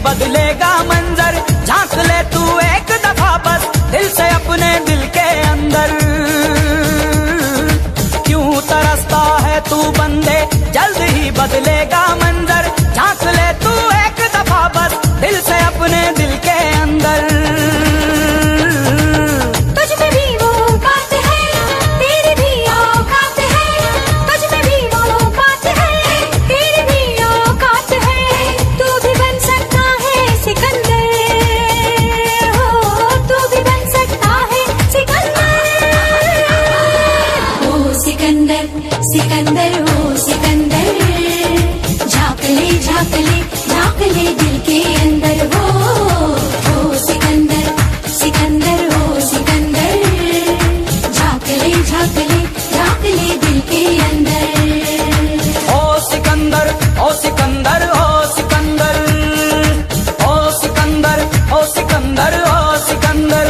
बदलेगा मंजर। झांक ले तू एक दफा बस दिल से अपने दिल के अंदर। क्यों तरसता है तू बंदे, जल्द ही बदलेगा मंजर। झांक ले तू एक दफा बस दिल से अपने दिल के अंदर। सिकंदर हो सिकंदर, झांक ले दिल के अंदर। हो सिकंदर सिकंदर हो सिकंदर, झांक ले दिल के अंदर। ओ सिकंदर ओ सिकंदर ओ सिकंदर, ओ सिकंदर ओ सिकंदर ओ सिकंदर,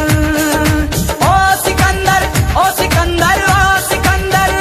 ओ सिकंदर ओ सिकंदर ओ सिकंदर।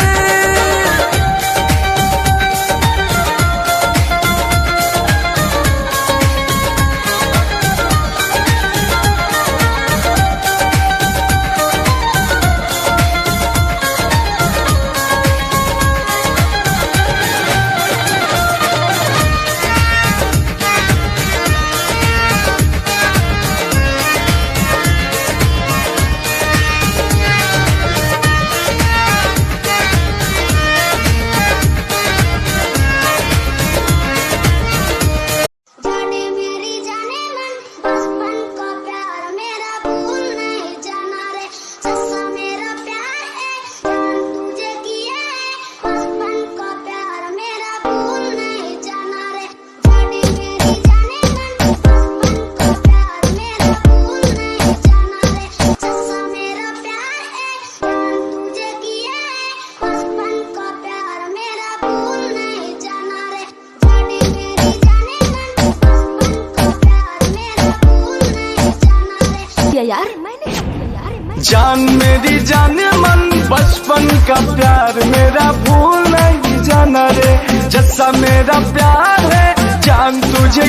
जान मेरी जान मन बचपन का प्यार मेरा भूल नहीं जाना रे। जैसा मेरा प्यार है जान तुझे